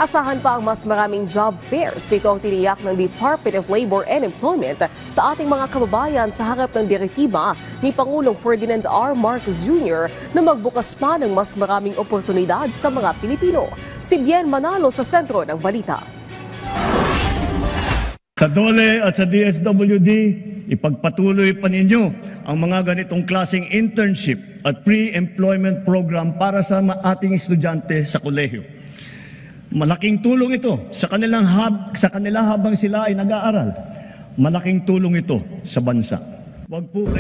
Asahan pa ang mas maraming job fairs. Ito ang tiniyak ng Department of Labor and Employment sa ating mga kababayan sa harap ng direktiba ni Pangulong Ferdinand R. Marcos Jr. na magbukas pa ng mas maraming oportunidad sa mga Pilipino. Si Bien Manalo sa sentro ng balita. Sa DOLE at sa DSWD, ipagpatuloy pa ninyo ang mga ganitong klaseng internship at pre-employment program para sa ating estudyante sa kolehiyo. Malaking tulong ito sa kanila habang sila ay nag-aaral. Malaking tulong ito sa bansa.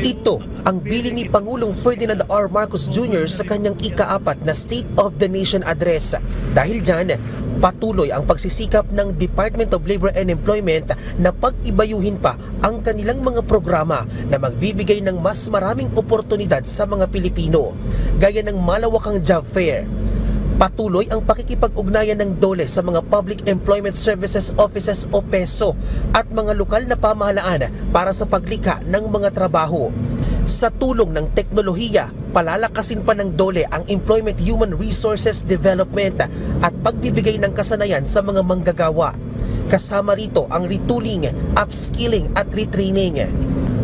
Ito ang bilin ni Pangulong Ferdinand R. Marcos Jr. sa kanyang ika-4 na State of the Nation Address. Dahil dyan, patuloy ang pagsisikap ng Department of Labor and Employment na pag-ibayuhin pa ang kanilang mga programa na magbibigay ng mas maraming oportunidad sa mga Pilipino, gaya ng malawakang job fair. Patuloy ang pakikipag-ugnayan ng DOLE sa mga Public Employment Services Offices o PESO at mga lokal na pamahalaan para sa paglikha ng mga trabaho. Sa tulong ng teknolohiya, palalakasin pa ng DOLE ang Employment Human Resources Development at pagbibigay ng kasanayan sa mga manggagawa. Kasama rito ang retooling, upskilling at retraining.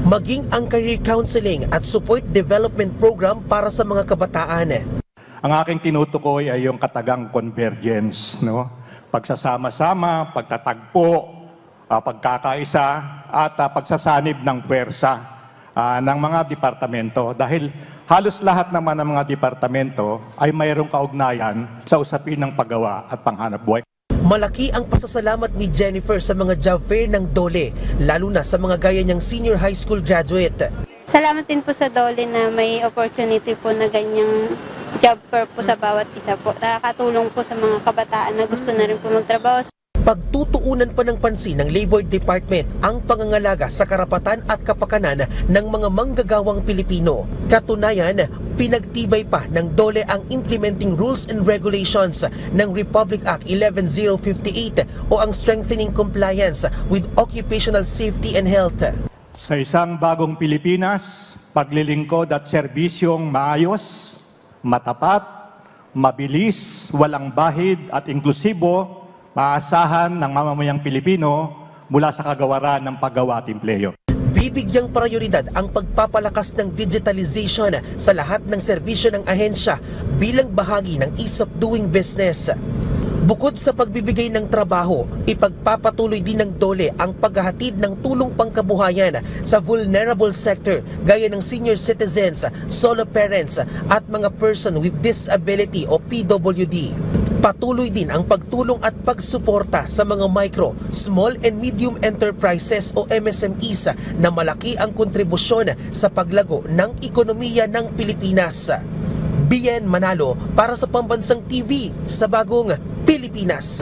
Maging ang career counseling at support development program para sa mga kabataan. Ang aking tinutukoy ay yung katagang convergence, no? Pagsasama-sama, pagtatagpo, pagkakaisa, at pagsasanib ng puwersa ng mga departamento. Dahil halos lahat naman ng mga departamento ay mayroong kaugnayan sa usapin ng paggawa at panghanapbuhay. Malaki ang pasasalamat ni Jennifer sa mga job fair ng DOLE, lalo na sa mga gaya niyang senior high school graduate. Salamat din po sa DOLE na may opportunity po na ganyang job fair po sa bawat isa po. Nakakatulong po sa mga kabataan na gusto na rin po magtrabaho. Pagtutuunan pa ng pansin ng Labor Department ang pangangalaga sa karapatan at kapakanan ng mga manggagawang Pilipino. Katunayan, pinagtibay pa ng DOLE ang Implementing Rules and Regulations ng Republic Act 11058 o ang Strengthening Compliance with Occupational Safety and Health. Sa isang bagong Pilipinas, paglilingkod at serbisyong maayos, matapat, mabilis, walang bahid at inklusibo, maasahan ng mamamayang Pilipino mula sa kagawaran ng paggawa at empleyo. Bibigyang prioridad ang pagpapalakas ng digitalization sa lahat ng serbisyo ng ahensya bilang bahagi ng ease of doing business. Bukod sa pagbibigay ng trabaho, ipagpapatuloy din ng DOLE ang paghahatid ng tulong pangkabuhayan sa vulnerable sector gaya ng senior citizens, solo parents at mga person with disability o PWD. Patuloy din ang pagtulong at pagsuporta sa mga micro, small and medium enterprises o MSMEs na malaki ang kontribusyon sa paglago ng ekonomiya ng Pilipinas. Bien Manalo para sa Pambansang TV sa Bagong Pilipinas.